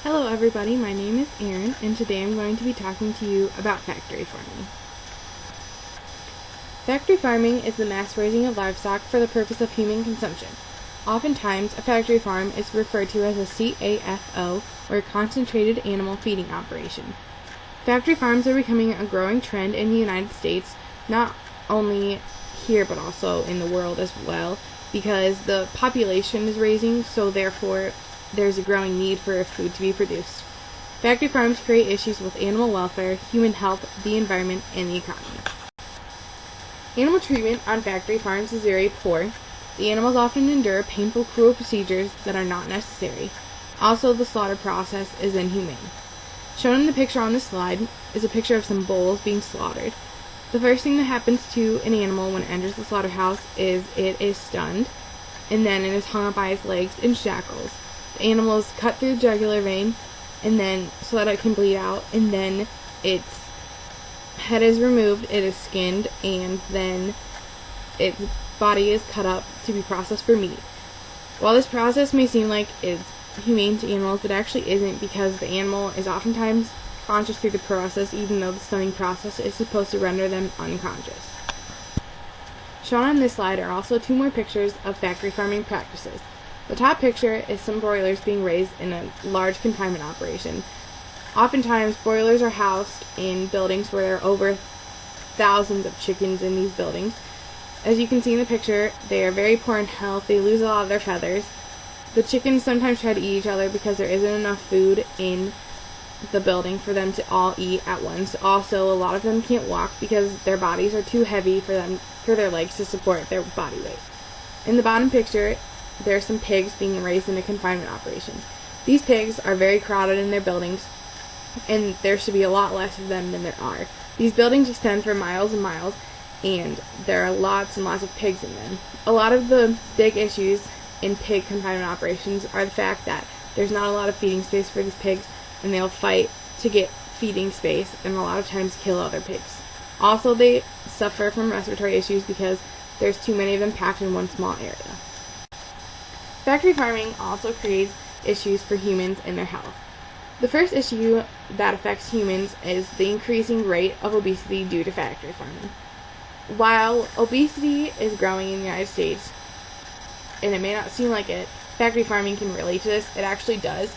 Hello everybody, my name is Erin, and today I'm going to be talking to you about factory farming. Factory farming is the mass raising of livestock for the purpose of human consumption. Oftentimes, a factory farm is referred to as a CAFO, or Concentrated Animal Feeding Operation. Factory farms are becoming a growing trend in the United States, not only here but also in the world as well, because the population is raising, so therefore there's a growing need for food to be produced. Factory farms create issues with animal welfare, human health, the environment, and the economy. Animal treatment on factory farms is very poor. The animals often endure painful, cruel procedures that are not necessary. Also, the slaughter process is inhumane. Shown in the picture on this slide is a picture of some bulls being slaughtered. The first thing that happens to an animal when it enters the slaughterhouse is it is stunned, and then it is hung up by its legs in shackles. The animal is cut through the jugular vein, and then so that it can bleed out, and then its head is removed, it is skinned, and then its body is cut up to be processed for meat. While this process may seem like it's humane to animals, it actually isn't, because the animal is oftentimes conscious through the process, even though the stunning process is supposed to render them unconscious. Shown on this slide are also two more pictures of factory farming practices. The top picture is some broilers being raised in a large confinement operation. Oftentimes, broilers are housed in buildings where there are over thousands of chickens in these buildings. As you can see in the picture, they are very poor in health. They lose a lot of their feathers. The chickens sometimes try to eat each other because there isn't enough food in the building for them to all eat at once. Also, a lot of them can't walk because their bodies are too heavy for their legs to support their body weight. In the bottom picture, there are some pigs being raised in a confinement operation. These pigs are very crowded in their buildings, and there should be a lot less of them than there are. These buildings extend for miles and miles, and there are lots and lots of pigs in them. A lot of the big issues in pig confinement operations are the fact that there's not a lot of feeding space for these pigs, and they'll fight to get feeding space, and a lot of times kill other pigs. Also, they suffer from respiratory issues because there's too many of them packed in one small area. Factory farming also creates issues for humans and their health. The first issue that affects humans is the increasing rate of obesity due to factory farming. While obesity is growing in the United States, and it may not seem like it, factory farming can relate to this. It actually does.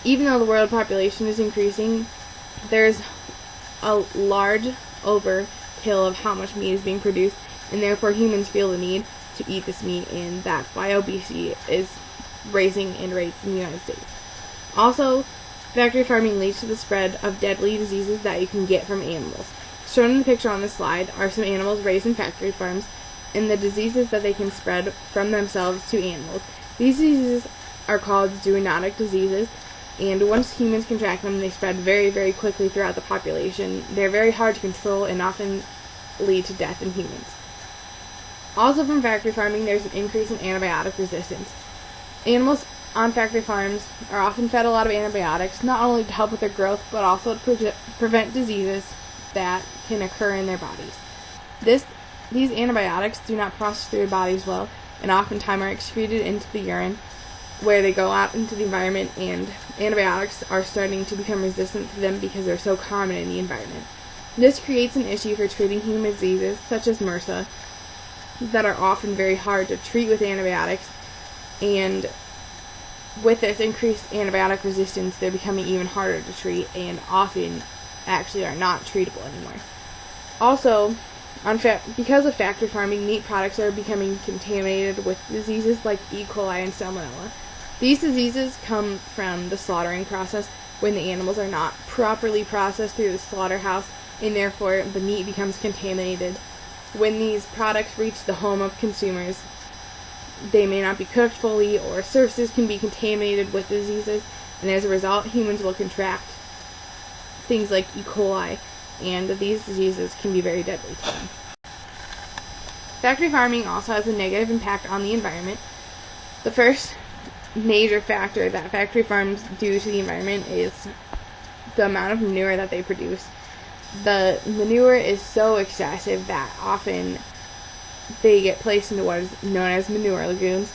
Even though the world population is increasing, there's a large overkill of how much meat is being produced, and therefore humans feel the need to eat this meat, and that's why obesity is raising in rates in the United States. Also, factory farming leads to the spread of deadly diseases that you can get from animals. Shown in the picture on this slide are some animals raised in factory farms and the diseases that they can spread from themselves to animals. These diseases are called zoonotic diseases, and once humans contract them, they spread very, very quickly throughout the population. They're very hard to control and often lead to death in humans. Also, from factory farming, there's an increase in antibiotic resistance. Animals on factory farms are often fed a lot of antibiotics, not only to help with their growth, but also to prevent diseases that can occur in their bodies. These antibiotics do not process through their bodies well, and oftentimes are excreted into the urine, where they go out into the environment, and antibiotics are starting to become resistant to them because they're so common in the environment. This creates an issue for treating human diseases, such as MRSA, that are often very hard to treat with antibiotics, and with this increased antibiotic resistance, they're becoming even harder to treat and often actually are not treatable anymore. Also, because of factory farming, meat products are becoming contaminated with diseases like E. coli and Salmonella. These diseases come from the slaughtering process when the animals are not properly processed through the slaughterhouse, and therefore the meat becomes contaminated. When these products reach the home of consumers, they may not be cooked fully, or surfaces can be contaminated with diseases, and as a result, humans will contract things like E. coli, and these diseases can be very deadly to them. Factory farming also has a negative impact on the environment. The first major factor that factory farms do to the environment is the amount of manure that they produce. The manure is so excessive that often they get placed into what is known as manure lagoons.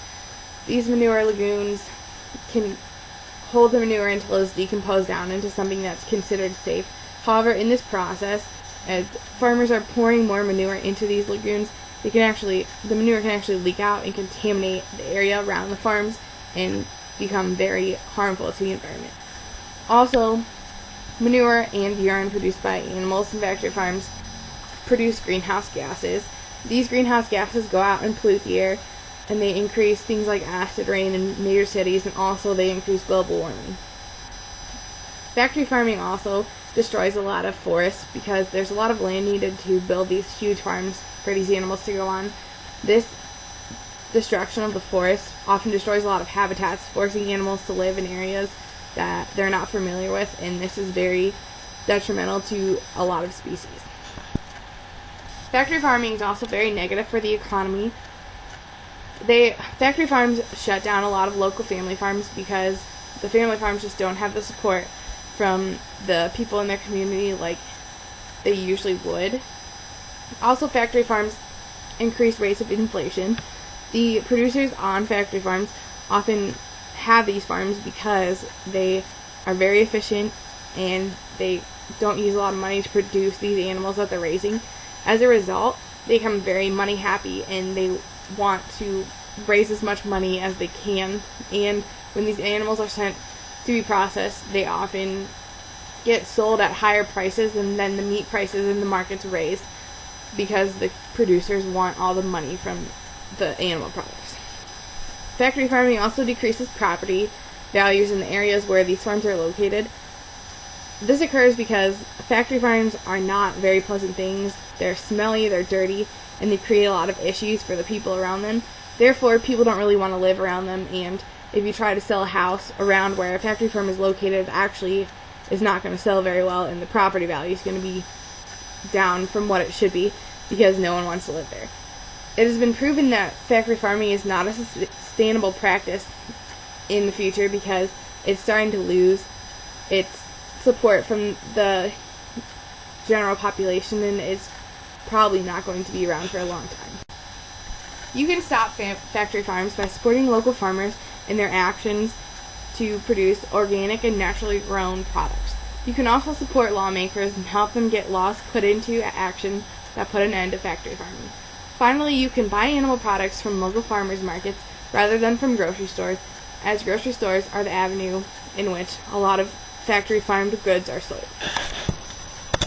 These manure lagoons can hold the manure until it's decomposed down into something that's considered safe. However, in this process, as farmers are pouring more manure into these lagoons, the manure can actually leak out and contaminate the area around the farms and become very harmful to the environment. Also, manure and urine produced by animals in factory farms produce greenhouse gases. These greenhouse gases go out and pollute the air, and they increase things like acid rain in major cities, and also they increase global warming. Factory farming also destroys a lot of forests because there's a lot of land needed to build these huge farms for these animals to go on. This destruction of the forest often destroys a lot of habitats, forcing animals to live in areas that they're not familiar with, and this is very detrimental to a lot of species. Factory farming is also very negative for the economy. Factory farms shut down a lot of local family farms because the family farms just don't have the support from the people in their community like they usually would. Also, factory farms increase rates of inflation. The producers on factory farms often have these farms because they are very efficient and they don't use a lot of money to produce these animals that they're raising. As a result, they become very money happy and they want to raise as much money as they can. And when these animals are sent to be processed, they often get sold at higher prices, and then the meat prices in the markets raise because the producers want all the money from the animal products. Factory farming also decreases property values in the areas where these farms are located. This occurs because factory farms are not very pleasant things. They're smelly, they're dirty, and they create a lot of issues for the people around them. Therefore, people don't really want to live around them, and if you try to sell a house around where a factory farm is located, it actually is not going to sell very well, and the property value is going to be down from what it should be because no one wants to live there. It has been proven that factory farming is not a sustainable practice in the future because it's starting to lose its support from the general population, and it's probably not going to be around for a long time. You can stop factory farms by supporting local farmers in their actions to produce organic and naturally grown products. You can also support lawmakers and help them get laws put into action that put an end to factory farming. Finally, you can buy animal products from local farmers markets rather than from grocery stores, as grocery stores are the avenue in which a lot of factory farmed goods are sold.